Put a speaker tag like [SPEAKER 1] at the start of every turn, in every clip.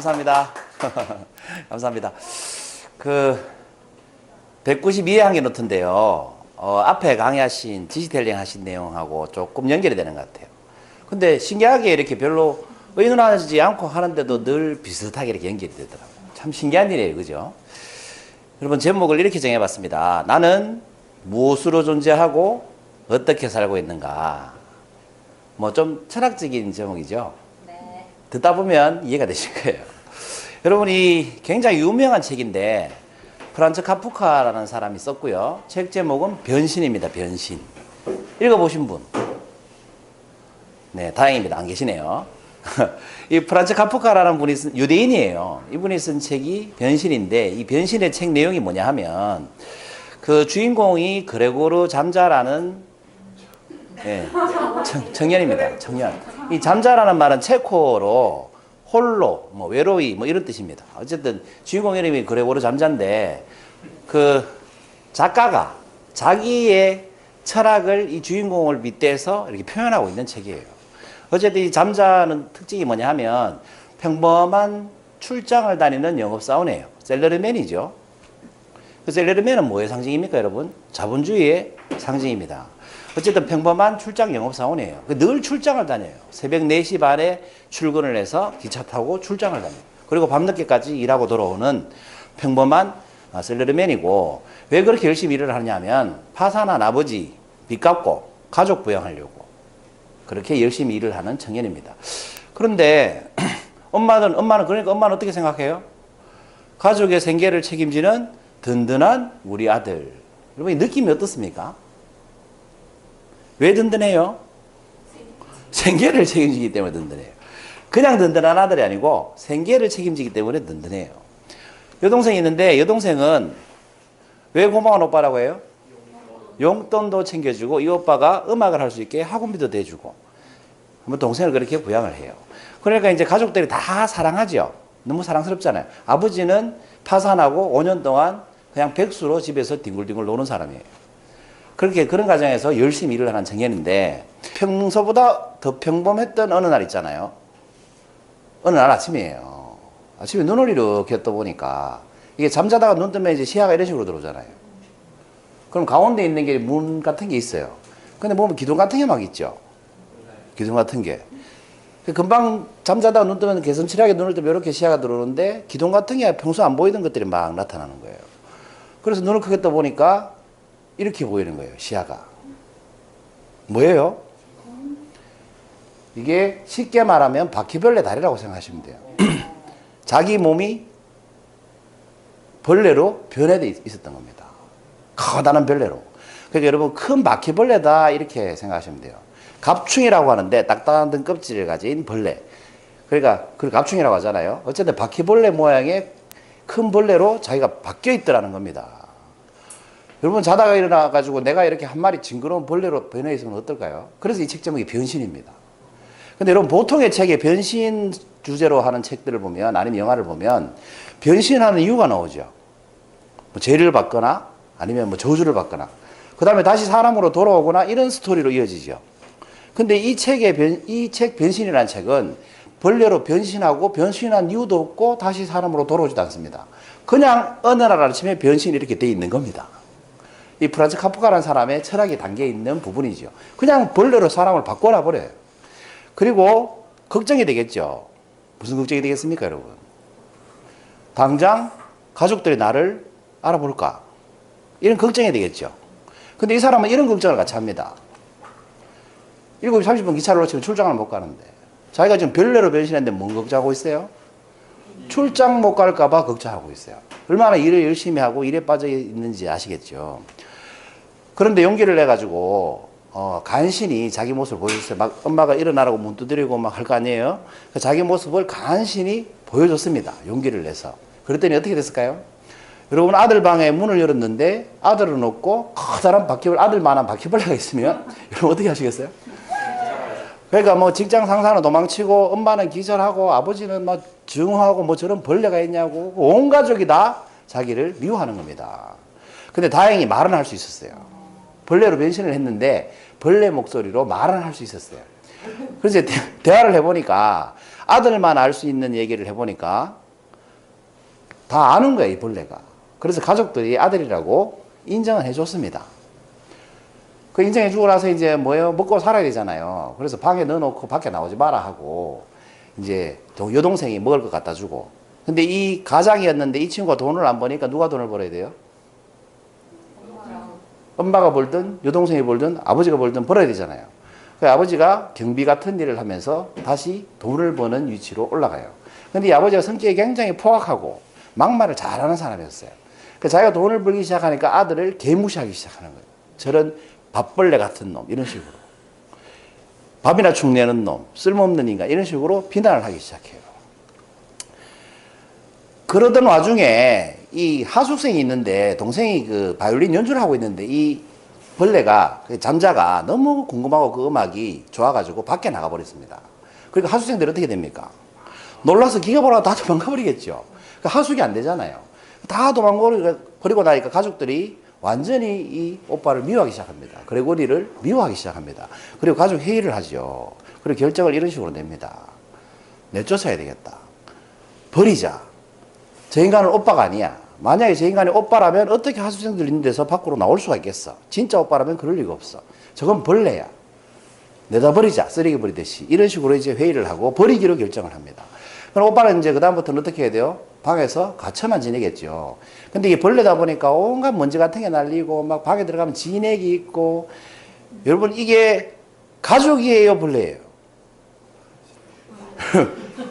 [SPEAKER 1] 감사합니다. 감사합니다. 192회 한개 노트인데요. 앞에 강의하신 지시텔링 하신 내용하고 조금 연결이 되는 것 같아요. 근데 신기하게 이렇게 별로 의논하지 않고 하는데도 늘 비슷하게 이렇게 연결이 되더라고요. 참 신기한 일이에요. 그죠? 여러분, 제목을 이렇게 정해봤습니다. 나는 무엇으로 존재하고 어떻게 살고 있는가. 뭐 좀 철학적인 제목이죠.
[SPEAKER 2] 네.
[SPEAKER 1] 듣다 보면 이해가 되실 거예요. 여러분, 이 굉장히 유명한 책인데 프란츠 카프카라는 사람이 썼고요. 책 제목은 변신입니다. 변신. 읽어보신 분? 네, 다행입니다. 안 계시네요. 이 프란츠 카프카라는 분이 쓴, 유대인이에요. 이분이 쓴 책이 변신인데, 이 변신의 책 내용이 뭐냐 하면 그 주인공이 그레고르 잠자라는 청년입니다. 청년. 이 잠자라는 말은 체코로 홀로, 뭐 외로이, 뭐 이런 뜻입니다. 어쨌든 주인공 이름이 그레고르 잠자인데 그 작가가 자기의 철학을 이 주인공을 빗대서 이렇게 표현하고 있는 책이에요. 어쨌든 이 잠자는 특징이 뭐냐 하면 평범한 출장을 다니는 영업사원이에요. 셀러리맨이죠. 그 셀러리맨은 뭐의 상징입니까, 여러분? 자본주의의 상징입니다. 어쨌든 평범한 출장 영업사원이에요. 늘 출장을 다녀요. 새벽 4시 반에 출근을 해서 기차 타고 출장을 다녀요. 그리고 밤늦게까지 일하고 돌아오는 평범한 셀러리맨이고, 왜 그렇게 열심히 일을 하냐면 파산한 아버지 빚 갚고 가족 부양하려고 그렇게 열심히 일을 하는 청년입니다. 그런데 엄마는 그러니까 엄마는 어떻게 생각해요? 가족의 생계를 책임지는 든든한 우리 아들. 여러분, 이 느낌이 어떻습니까? 왜 든든해요? 생계를 책임지기 때문에 든든해요. 그냥 든든한 아들이 아니고 생계를 책임지기 때문에 든든해요. 여동생이 있는데 여동생은 왜 고마운 오빠라고 해요? 용돈도 챙겨주고 이 오빠가 음악을 할 수 있게 학원비도 대주고 뭐 동생을 그렇게 부양을 해요. 그러니까 이제 가족들이 다 사랑하죠. 너무 사랑스럽잖아요. 아버지는 파산하고 5년 동안 그냥 백수로 집에서 뒹굴뒹굴 노는 사람이에요. 그렇게 그런 가정에서 열심히 일을 하는 청년인데 평소보다 더 평범했던 어느 날 있잖아요. 어느 날 아침이에요. 아침에 눈을 이렇게 떠보니까 이게 잠자다가 눈 뜨면 이제 시야가 이런 식으로 들어오잖아요. 그럼 가운데 있는 게 문 같은 게 있어요. 근데 보면 기둥 같은 게 막 있죠. 기둥 같은 게. 금방 잠자다가 눈 뜨면 개슴츠레하게 눈을 뜨면 이렇게 시야가 들어오는데 기둥 같은 게 평소 안 보이던 것들이 막 나타나는 거예요. 그래서 눈을 크게 떠보니까 이렇게 보이는 거예요. 시야가. 뭐예요? 이게 쉽게 말하면 바퀴벌레 다리라고 생각하시면 돼요. 자기 몸이 벌레로 변해져 있었던 겁니다. 커다란 벌레로. 그러니까 여러분, 큰 바퀴벌레다 이렇게 생각하시면 돼요. 갑충이라고 하는데 딱딱한 등껍질을 가진 벌레. 그러니까 그걸 갑충이라고 하잖아요. 어쨌든 바퀴벌레 모양의 큰 벌레로 자기가 바뀌어 있더라는 겁니다. 여러분, 자다가 일어나가지고 내가 이렇게 한 마리 징그러운 벌레로 변해 있으면 어떨까요? 그래서 이 책 제목이 변신입니다. 근데 여러분, 보통의 책에 변신 주제로 하는 책들을 보면, 아니면 영화를 보면 변신하는 이유가 나오죠. 뭐 죄를 받거나 아니면 뭐 저주를 받거나 그 다음에 다시 사람으로 돌아오거나 이런 스토리로 이어지죠. 근데 이 책 변신이라는 책은 벌레로 변신하고 변신한 이유도 없고 다시 사람으로 돌아오지도 않습니다. 그냥 어느 날 아침에 변신이 이렇게 돼 있는 겁니다. 이 프란츠 카프카라는 사람의 철학이 담겨 있는 부분이죠. 그냥 벌레로 사람을 바꿔놔 버려요. 그리고 걱정이 되겠죠. 무슨 걱정이 되겠습니까, 여러분? 당장 가족들이 나를 알아볼까? 이런 걱정이 되겠죠. 근데 이 사람은 이런 걱정을 같이 합니다. 7시 30분 기차를 놓치면 출장을 못 가는데 자기가 지금 벌레로 변신했는데 뭔 걱정하고 있어요? 출장 못 갈까 봐 걱정하고 있어요. 얼마나 일을 열심히 하고 일에 빠져 있는지 아시겠죠. 그런데 용기를 내가지고 간신히 자기 모습을 보여줬어요. 막 엄마가 일어나라고 문 두드리고 막 할 거 아니에요. 자기 모습을 간신히 보여줬습니다. 용기를 내서. 그랬더니 어떻게 됐을까요? 여러분, 아들 방에 문을 열었는데 아들은 없고 커다란 아들만한 바퀴벌레가 있으면 여러분 어떻게 하시겠어요? 그러니까 뭐 직장 상사는 도망치고 엄마는 기절하고 아버지는 막 증오하고 뭐 저런 벌레가 있냐고 온 가족이 다 자기를 미워하는 겁니다. 근데 다행히 말은 할 수 있었어요. 벌레로 변신을 했는데 벌레 목소리로 말은 할 수 있었어요. 그래서 대화를 해보니까 아들만 알 수 있는 얘기를 해보니까 다 아는 거예요, 이 벌레가. 그래서 가족들이 아들이라고 인정을 해줬습니다. 그 인정해주고 나서 이제 뭐예요? 먹고 살아야 되잖아요. 그래서 방에 넣어놓고 밖에 나오지 마라 하고 이제 여동생이 먹을 것 갖다 주고. 근데 이 가장이었는데 이 친구가 돈을 안 버니까 누가 돈을 벌어야 돼요? 엄마가 벌든 여동생이 벌든 아버지가 벌든 벌어야 되잖아요. 그 아버지가 경비 같은 일을 하면서 다시 돈을 버는 위치로 올라가요. 근데 이 아버지가 성격이 굉장히 포악하고 막말을 잘하는 사람이었어요. 그 자기가 돈을 벌기 시작하니까 아들을 개무시하기 시작하는 거예요. 저런 밥벌레 같은 놈, 이런 식으로. 밥이나 축 내는 놈, 쓸모없는 인간, 이런 식으로 비난을 하기 시작해요. 그러던 와중에 이 하숙생이 있는데 동생이 그 바이올린 연주를 하고 있는데 이 벌레가, 그 잠자가 너무 궁금하고 그 음악이 좋아가지고 밖에 나가버렸습니다. 그러니까 하숙생들이 어떻게 됩니까? 놀라서 기가 벌어가 다 도망가버리겠죠. 하숙이 안 되잖아요. 다 도망가버리고 나니까 가족들이 완전히 이 오빠를 미워하기 시작합니다. 그레고리를 미워하기 시작합니다. 그리고 가족 회의를 하죠. 그리고 결정을 이런 식으로 냅니다. 내쫓아야 되겠다. 버리자. 저 인간은 오빠가 아니야. 만약에 저 인간이 오빠라면 어떻게 하숙생들 있는 데서 밖으로 나올 수가 있겠어. 진짜 오빠라면 그럴 리가 없어. 저건 벌레야. 내다 버리자. 쓰레기 버리듯이. 이런 식으로 이제 회의를 하고 버리기로 결정을 합니다. 그럼 오빠는 이제 그다음부터는 어떻게 해야 돼요? 방에서 갇혀만 지내겠죠. 근데 이게 벌레다 보니까 온갖 먼지 같은 게 날리고 막 방에 들어가면 진액이 있고. 여러분, 이게 가족이에요, 벌레예요?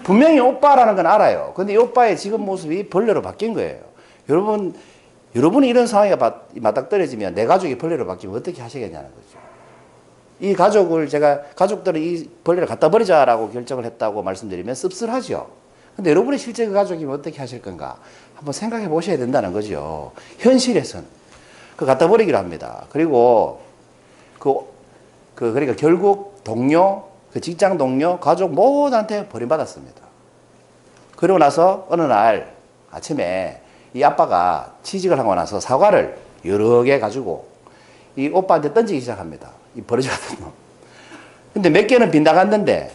[SPEAKER 1] 분명히 오빠라는 건 알아요. 근데 이 오빠의 지금 모습이 벌레로 바뀐 거예요. 여러분이 이런 상황에 맞닥뜨려지면 내 가족이 벌레로 바뀌면 어떻게 하시겠냐는 거죠. 이 가족을 가족들은 이 벌레를 갖다 버리자라고 결정을 했다고 말씀드리면 씁쓸하죠. 근데 여러분의 실제 그 가족이면 어떻게 하실 건가? 한번 생각해 보셔야 된다는 거죠. 현실에서는. 그 갖다 버리기로 합니다. 그리고 그러니까 결국 동료, 그 직장 동료, 가족 모두한테 버림받았습니다. 그러고 나서 어느 날 아침에 이 아빠가 취직을 하고 나서 사과를 여러 개 가지고 이 오빠한테 던지기 시작합니다. 이 버러지 같은 놈. 근데 몇 개는 빗나갔는데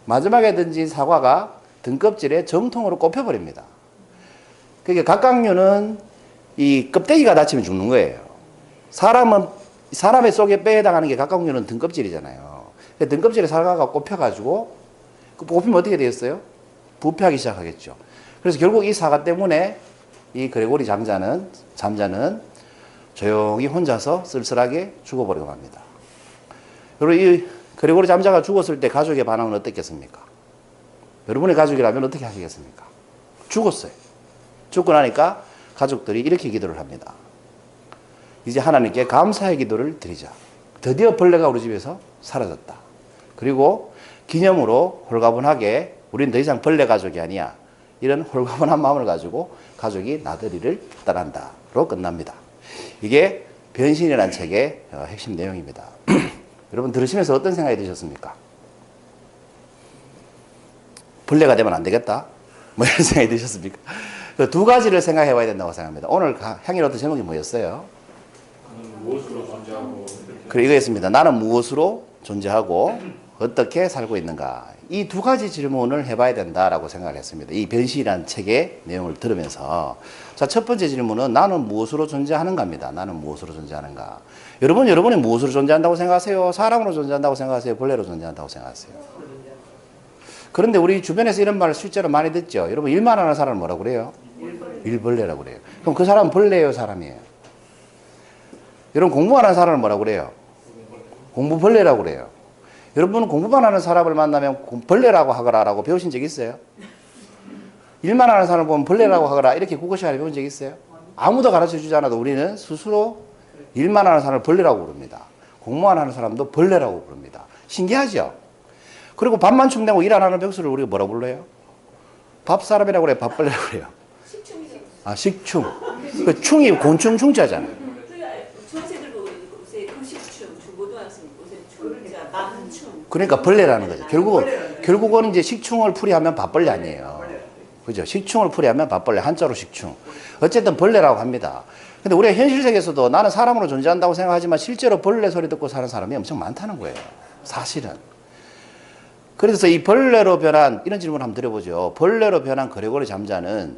[SPEAKER 1] 마지막에 던진 사과가 등껍질에 정통으로 꼽혀버립니다. 그러니까 갑각류는 이 껍데기가 다치면 죽는 거예요. 사람의 속에 빼당하는 게 갑각류는 등껍질이잖아요. 등껍질에 사과가 꼽혀가지고 꼽히면 어떻게 되겠어요? 부패하기 시작하겠죠. 그래서 결국 이 사과 때문에 이 그레고리 잠자는 조용히 혼자서 쓸쓸하게 죽어버리고 맙니다. 그리고 이 그레고리 잠자가 죽었을 때 가족의 반응은 어떻겠습니까? 여러분의 가족이라면 어떻게 하시겠습니까? 죽었어요. 죽고 나니까 가족들이 이렇게 기도를 합니다. 이제 하나님께 감사의 기도를 드리자. 드디어 벌레가 우리 집에서 사라졌다. 그리고 기념으로 홀가분하게 우리는 더 이상 벌레 가족이 아니야. 이런 홀가분한 마음을 가지고 가족이 나들이를 떠난다로 끝납니다. 이게 변신이라는 책의 핵심 내용입니다. 여러분 들으시면서 어떤 생각이 드셨습니까? 벌레가 되면 안 되겠다? 뭐 이런 생각이 드셨습니까? 그 두 가지를 생각해 봐야 된다고 생각합니다. 오늘 향일어터 제목이 뭐였어요?
[SPEAKER 2] 나는 무엇으로 존재하고.
[SPEAKER 1] 그래, 이거였습니다. 나는 무엇으로 존재하고 어떻게 살고 있는가. 이 두 가지 질문을 해봐야 된다라고 생각을 했습니다. 이 변신이라는 책의 내용을 들으면서. 자, 첫 번째 질문은 나는 무엇으로 존재하는가입니다. 나는 무엇으로 존재하는가. 여러분이 무엇으로 존재한다고 생각하세요? 사람으로 존재한다고 생각하세요? 벌레로 존재한다고 생각하세요? 그런데 우리 주변에서 이런 말을 실제로 많이 듣죠. 여러분, 일만 하는 사람은 뭐라고 그래요? 일벌레라고 그래요. 그럼 그 사람은 벌레예요, 사람이에요? 여러분, 공부하는 사람은 뭐라고 그래요? 공부벌레라고 그래요. 여러분은 공부만 하는 사람을 만나면 벌레라고 하거라라고 배우신 적 있어요? 일만 하는 사람을 보면 벌레라고 하거라 이렇게 국어 시간에 배운 적 있어요? 아무도 가르쳐 주지 않아도 우리는 스스로 일만 하는 사람을 벌레라고 부릅니다. 공무원 하는 사람도 벌레라고 부릅니다. 신기하죠? 그리고 밥만 축내고 일 안 하는 백수를 우리가 뭐라고 불러요? 밥사람이라고 그래요? 밥벌레라고 그래요? 아, 식충. 그 충이 곤충 충자잖아요. 그러니까 벌레라는 거죠. 결국은 이제 식충을 풀이하면 밥벌레 아니에요. 그죠? 식충을 풀이하면 밥벌레, 한자로 식충. 어쨌든 벌레라고 합니다. 근데 우리가 현실 세계에서도 나는 사람으로 존재한다고 생각하지만 실제로 벌레 소리 듣고 사는 사람이 엄청 많다는 거예요. 사실은. 그래서 이 벌레로 변한, 이런 질문 한번 드려보죠. 벌레로 변한 그레고리 잠자는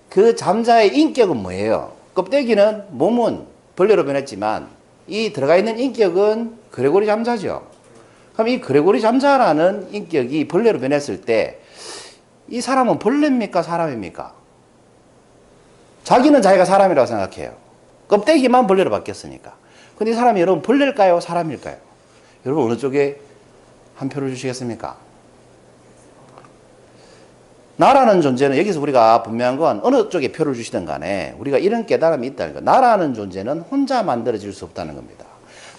[SPEAKER 1] 그 잠자의 인격은 뭐예요? 껍데기는, 몸은 벌레로 변했지만 이 들어가 있는 인격은 그레고리 잠자죠. 그럼 이 그레고리 잠자라는 인격이 벌레로 변했을 때 이 사람은 벌레입니까? 사람입니까? 자기는 자기가 사람이라고 생각해요. 껍데기만 벌레로 바뀌었으니까. 근데 이 사람이 여러분 벌레일까요? 사람일까요? 여러분 어느 쪽에 한 표를 주시겠습니까? 나라는 존재는, 여기서 우리가 분명한 건 어느 쪽에 표를 주시든 간에 우리가 이런 깨달음이 있다는 거. 나라는 존재는 혼자 만들어질 수 없다는 겁니다.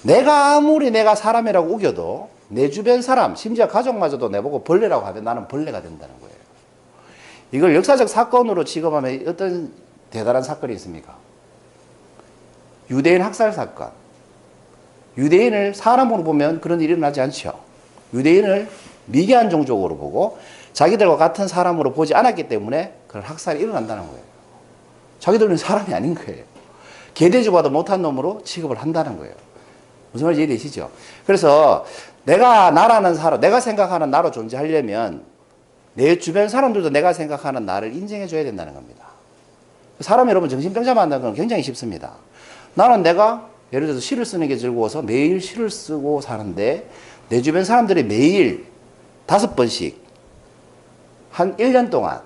[SPEAKER 1] 내가 아무리 내가 사람이라고 우겨도 내 주변 사람, 심지어 가족마저도 내보고 벌레라고 하면 나는 벌레가 된다는 거예요. 이걸 역사적 사건으로 취급하면 어떤 대단한 사건이 있습니까? 유대인 학살 사건. 유대인을 사람으로 보면 그런 일이 일어나지 않죠. 유대인을 미개한 종족으로 보고 자기들과 같은 사람으로 보지 않았기 때문에 그런 학살이 일어난다는 거예요. 자기들은 사람이 아닌 거예요. 개돼지보다 못한 놈으로 취급을 한다는 거예요. 무슨 말인지 이해되시죠? 그래서 내가 나라는 사람, 내가 생각하는 나로 존재하려면 내 주변 사람들도 내가 생각하는 나를 인정해 줘야 된다는 겁니다. 사람 여러분 정신병자 만나는 건 굉장히 쉽습니다. 나는 내가 예를 들어서 시를 쓰는 게 즐거워서 매일 시를 쓰고 사는데 내 주변 사람들이 매일 5번씩 한 1년 동안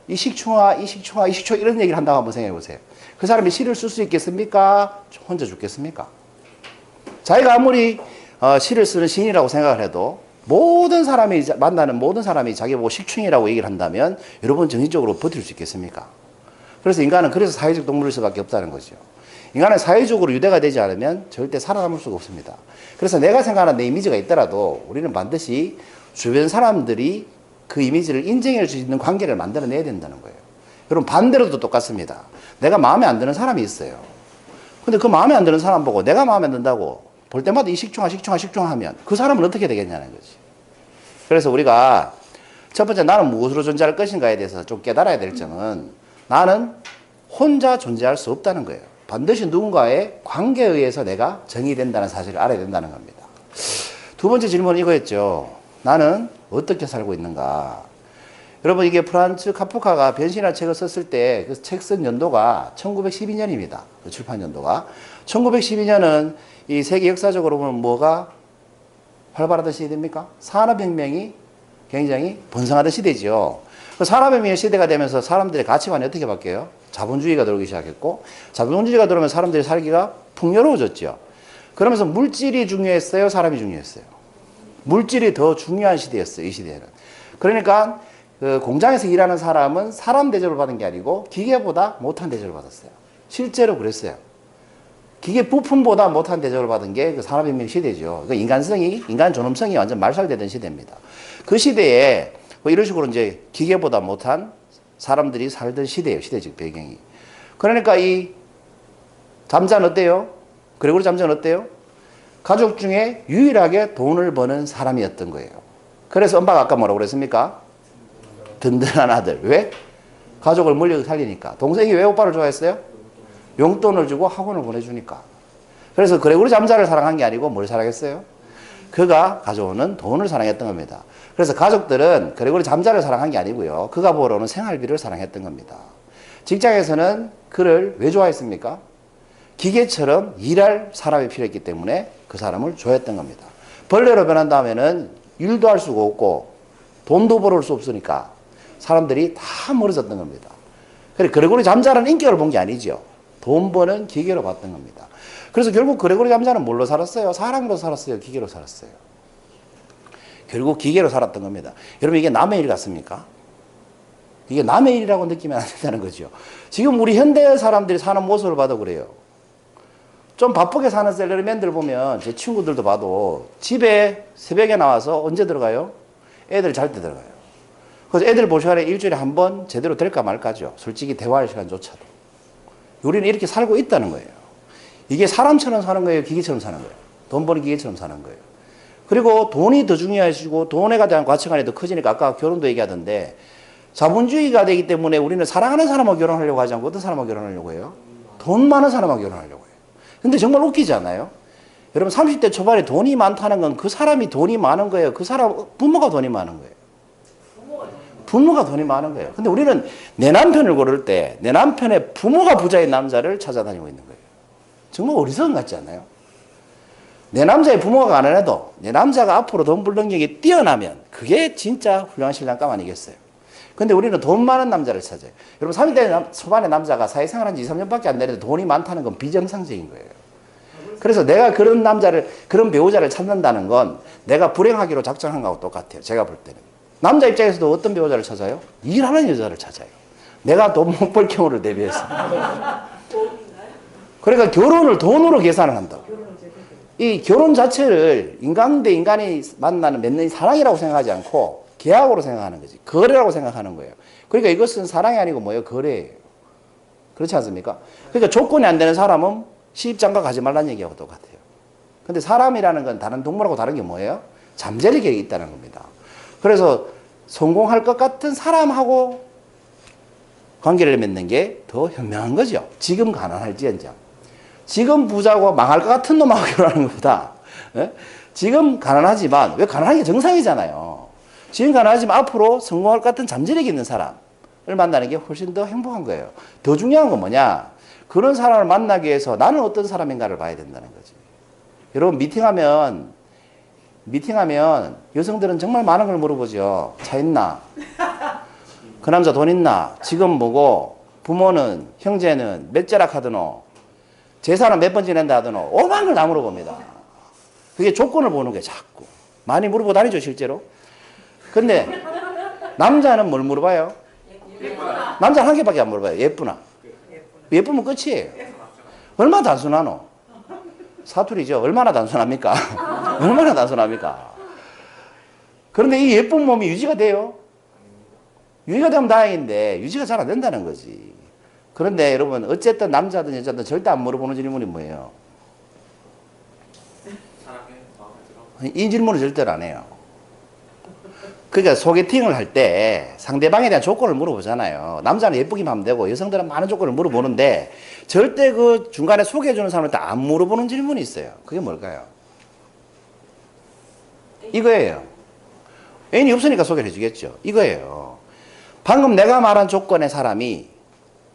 [SPEAKER 1] 이 식충아, 이 식충아, 이 식충아 이런 얘기를 한다고 한번 생각해 보세요. 그 사람이 시를 쓸 수 있겠습니까? 혼자 죽겠습니까? 자기가 아무리 시를 쓰는 시인이라고 생각을 해도 모든 사람이 만나는 모든 사람이 자기 보고 식충이라고 얘기를 한다면 여러분 정신적으로 버틸 수 있겠습니까? 그래서 인간은 그래서 사회적 동물일 수밖에 없다는 거죠. 인간은 사회적으로 유대가 되지 않으면 절대 살아남을 수가 없습니다. 그래서 내가 생각하는 내 이미지가 있더라도 우리는 반드시 주변 사람들이 그 이미지를 인정할 수 있는 관계를 만들어내야 된다는 거예요. 여러분 반대로도 똑같습니다. 내가 마음에 안 드는 사람이 있어요. 근데 그 마음에 안 드는 사람 보고 내가 마음에 안 든다고 볼 때마다 이 식충아 식충아 식충아 하면 그 사람은 어떻게 되겠냐는 거지. 그래서 우리가 첫 번째 나는 무엇으로 존재할 것인가에 대해서 좀 깨달아야 될 점은 나는 혼자 존재할 수 없다는 거예요. 반드시 누군가의 관계에 의해서 내가 정의된다는 사실을 알아야 된다는 겁니다. 두 번째 질문은 이거였죠. 나는 어떻게 살고 있는가? 여러분 이게 프란츠 카프카가 변신이라는 책을 썼을 때 그 책 쓴 연도가 1912년입니다. 그 출판 연도가. 1912년은 이 세계 역사적으로 보면 뭐가 활발하던 시대입니까? 산업혁명이 굉장히 번성하던 시대죠. 그 산업혁명의 시대가 되면서 사람들의 가치관이 어떻게 바뀌어요? 자본주의가 들어오기 시작했고 자본주의가 들어오면 사람들이 살기가 풍요로워졌죠. 그러면서 물질이 중요했어요? 사람이 중요했어요? 물질이 더 중요한 시대였어요. 이 시대에는. 그러니까 그 공장에서 일하는 사람은 사람 대접을 받은 게 아니고 기계보다 못한 대접을 받았어요. 실제로 그랬어요. 기계 부품보다 못한 대접을 받은 게 그 산업혁명 시대죠. 그 인간 존엄성이 완전 말살되던 시대입니다. 그 시대에 뭐 이런 식으로 이제 기계보다 못한 사람들이 살던 시대예요. 시대적 배경이. 그러니까 이 잠자는 어때요? 그레고리 잠자는 어때요? 가족 중에 유일하게 돈을 버는 사람이었던 거예요. 그래서 엄마가 아까 뭐라고 그랬습니까? 든든한 아들. 왜? 가족을 물려 살리니까. 동생이 왜 오빠를 좋아했어요? 용돈을 주고 학원을 보내주니까. 그래서 그레고리 잠자를 사랑한 게 아니고 뭘 사랑했어요? 그가 가져오는 돈을 사랑했던 겁니다. 그래서 가족들은 그레고리 잠자를 사랑한 게 아니고요. 그가 벌어오는 생활비를 사랑했던 겁니다. 직장에서는 그를 왜 좋아했습니까? 기계처럼 일할 사람이 필요했기 때문에 그 사람을 좋아했던 겁니다. 벌레로 변한 다음에는 일도 할 수가 없고 돈도 벌어올 수 없으니까 사람들이 다 멀어졌던 겁니다. 그래 그레고리 잠자는 인격을 본 게 아니죠. 돈 버는 기계로 봤던 겁니다. 그래서 결국 그레고리 잠자는 뭘로 살았어요? 사람으로 살았어요? 기계로 살았어요? 결국 기계로 살았던 겁니다. 여러분 이게 남의 일 같습니까? 이게 남의 일이라고 느끼면 안 된다는 거죠. 지금 우리 현대 사람들이 사는 모습을 봐도 그래요. 좀 바쁘게 사는 셀러리맨들 보면 제 친구들도 봐도 집에 새벽에 나와서 언제 들어가요? 애들 잘 때 들어가요. 그래서 애들 볼 시간에 일주일에 한 번 제대로 될까 말까죠. 솔직히 대화할 시간조차도. 우리는 이렇게 살고 있다는 거예요. 이게 사람처럼 사는 거예요? 기계처럼 사는 거예요? 돈 버는 기계처럼 사는 거예요. 그리고 돈이 더 중요하시고 돈에 대한 가치관이 더 커지니까 아까 결혼도 얘기하던데 자본주의가 되기 때문에 우리는 사랑하는 사람하고 결혼하려고 하지 않고 어떤 사람하고 결혼하려고 해요? 돈 많은 사람하고 결혼하려고 해요. 근데 정말 웃기지 않아요? 여러분 30대 초반에 돈이 많다는 건 그 사람이 돈이 많은 거예요. 그 사람 부모가 돈이 많은 거예요. 부모가 돈이 많은 거예요. 근데 우리는 내 남편을 고를 때 내 남편의 부모가 부자인 남자를 찾아다니고 있는 거예요. 정말 어리석은 것 같지 않아요? 내 남자의 부모가 가난해도 내 남자가 앞으로 돈 벌 능력이 뛰어나면 그게 진짜 훌륭한 신랑감 아니겠어요? 근데 우리는 돈 많은 남자를 찾아요. 여러분 30대 초반의 남자가 사회생활한 지 2, 3년밖에 안 되는데 돈이 많다는 건 비정상적인 거예요. 그래서 내가 그런 남자를, 그런 배우자를 찾는다는 건 내가 불행하기로 작정한 거하고 똑같아요. 제가 볼 때는. 남자 입장에서도 어떤 배우자를 찾아요? 일하는 여자를 찾아요. 내가 돈 못 벌 경우를 대비해서. 그러니까 결혼을 돈으로 계산을 한다고. 이 결혼 자체를 인간 대 인간이 만나는 맺는 사랑이라고 생각하지 않고 계약으로 생각하는 거지. 거래라고 생각하는 거예요. 그러니까 이것은 사랑이 아니고 뭐예요? 거래예요. 그렇지 않습니까? 그러니까 조건이 안 되는 사람은 시집장가 가지 말라는 얘기하고 똑같아요. 근데 사람이라는 건 다른 동물하고 다른 게 뭐예요? 잠재력이 있다는 겁니다. 그래서 성공할 것 같은 사람하고 관계를 맺는 게 더 현명한 거죠. 지금 가난할지언정. 지금 부자고 망할 것 같은 놈하고 결혼하는 것보다, 예? 지금 가난하지만, 왜 가난한 게 정상이잖아요. 지금 가난하지만 앞으로 성공할 것 같은 잠재력이 있는 사람을 만나는 게 훨씬 더 행복한 거예요. 더 중요한 건 뭐냐? 그런 사람을 만나기 위해서 나는 어떤 사람인가를 봐야 된다는 거지. 여러분, 미팅하면 여성들은 정말 많은 걸 물어보죠. 차 있나? 그 남자 돈 있나? 직업 뭐고? 부모는, 형제는 몇 자락 하드노? 재산은 몇 번 지낸다 하드노? 오만 걸 다 물어봅니다. 그게 조건을 보는 게 자꾸. 많이 물어보고 다니죠, 실제로. 근데 남자는 뭘 물어봐요? 남자는 한 개밖에 안 물어봐요. 예쁘나? 예쁘면 끝이에요. 얼마나 단순하노? 사투리죠. 얼마나 단순합니까? 얼마나 단순합니까? 그런데 이 예쁜 몸이 유지가 돼요? 유지가 되면 다행인데 유지가 잘 안 된다는 거지. 그런데 여러분 어쨌든 남자든 여자든 절대 안 물어보는 질문이 뭐예요? 이 질문을 절대로 안 해요. 그러니까 소개팅을 할 때 상대방에 대한 조건을 물어보잖아요. 남자는 예쁘기만 하면 되고 여성들은 많은 조건을 물어보는데 절대 그 중간에 소개해주는 사람한테 안 물어보는 질문이 있어요. 그게 뭘까요? 이거예요. 애인이 없으니까 소개를 해주겠죠. 이거예요. 방금 내가 말한 조건의 사람이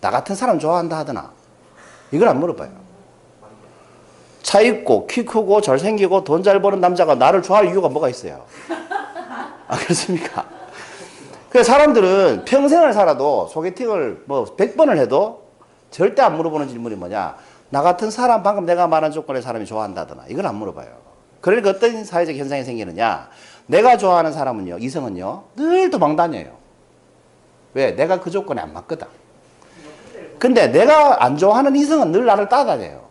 [SPEAKER 1] 나 같은 사람 좋아한다 하더나? 이걸 안 물어봐요. 차 있고 키 크고 잘생기고 돈 잘 버는 남자가 나를 좋아할 이유가 뭐가 있어요? 아, 그렇습니까? 그래서 사람들은 평생을 살아도 소개팅을 뭐 100번을 해도 절대 안 물어보는 질문이 뭐냐? 나 같은 사람, 방금 내가 말한 조건의 사람이 좋아한다더나? 이걸 안 물어봐요. 그러니까 어떤 사회적 현상이 생기느냐? 내가 좋아하는 사람은요, 이성은요, 늘 도망다녀요. 왜? 내가 그 조건에 안 맞거든. 근데 내가 안 좋아하는 이성은 늘 나를 따라다녀요.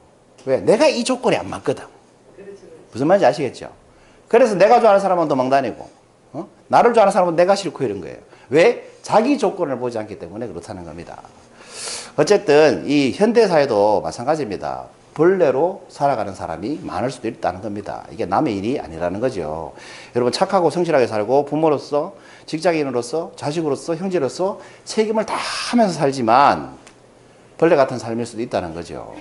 [SPEAKER 1] 왜? 내가 이 조건에 안 맞거든. 무슨 말인지 아시겠죠? 그래서 내가 좋아하는 사람은 도망다니고, 나를 좋아하는 사람은 내가 싫고 이런 거예요. 왜? 자기 조건을 보지 않기 때문에 그렇다는 겁니다. 어쨌든 이 현대사회도 마찬가지입니다. 본래로 살아가는 사람이 많을 수도 있다는 겁니다. 이게 남의 일이 아니라는 거죠. 여러분 착하고 성실하게 살고 부모로서 직장인으로서 자식으로서 형제로서 책임을 다 하면서 살지만 벌레 같은 삶일 수도 있다는 거죠.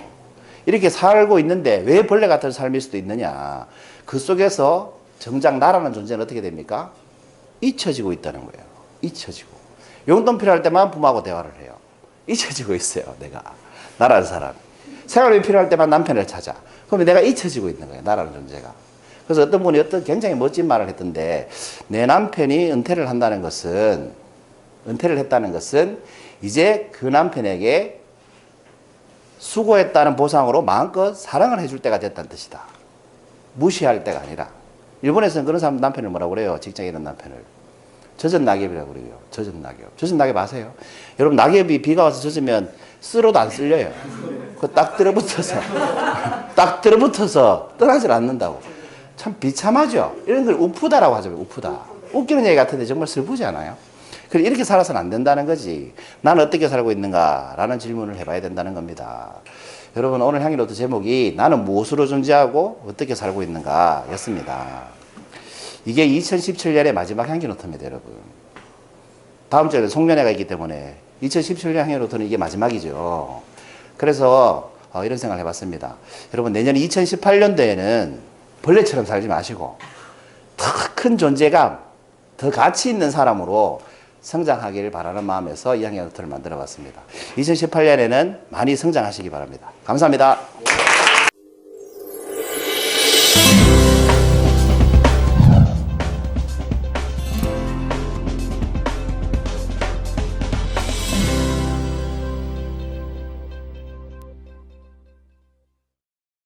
[SPEAKER 1] 이렇게 살고 있는데 왜 벌레 같은 삶일 수도 있느냐. 그 속에서 정작 나라는 존재는 어떻게 됩니까? 잊혀지고 있다는 거예요. 잊혀지고. 용돈 필요할 때만 부모하고 대화를 해요. 잊혀지고 있어요. 내가. 나라는 사람. 생활비 필요할 때만 남편을 찾아. 그러면 내가 잊혀지고 있는 거예요. 나라는 존재가. 그래서 어떤 분이 굉장히 멋진 말을 했던데 내 남편이 은퇴를 했다는 것은 이제 그 남편에게 수고했다는 보상으로 마음껏 사랑을 해줄 때가 됐다는 뜻이다. 무시할 때가 아니라. 일본에서는 그런 사람 남편을 뭐라고 그래요? 직장에 있는 남편을. 젖은 낙엽이라고 그래요. 젖은 낙엽. 젖은 낙엽 아세요? 여러분 낙엽이 비가 와서 젖으면 쓸어도 안 쓸려요. 그 딱 들어붙어서 떠나질 않는다고. 참 비참하죠. 이런 걸 우프다라고 하죠. 우프다. 웃기는 얘기 같은데 정말 슬프지 않아요? 그래 이렇게 살아서는 안 된다는 거지. 나는 어떻게 살고 있는가라는 질문을 해봐야 된다는 겁니다. 여러분 오늘 향기로트 제목이 나는 무엇으로 존재하고 어떻게 살고 있는가 였습니다. 이게 2017년의 마지막 향기노트입니다, 여러분. 다음 주에는 송년회가 있기 때문에 2017년 향기노트는 이게 마지막이죠. 그래서 이런 생각을 해봤습니다. 여러분 내년 2018년도에는 벌레처럼 살지 마시고 더 큰 존재감, 더 가치 있는 사람으로 성장하기를 바라는 마음에서 이 학년 노트를 만들어 봤습니다. 2018년에는 많이 성장하시기 바랍니다. 감사합니다.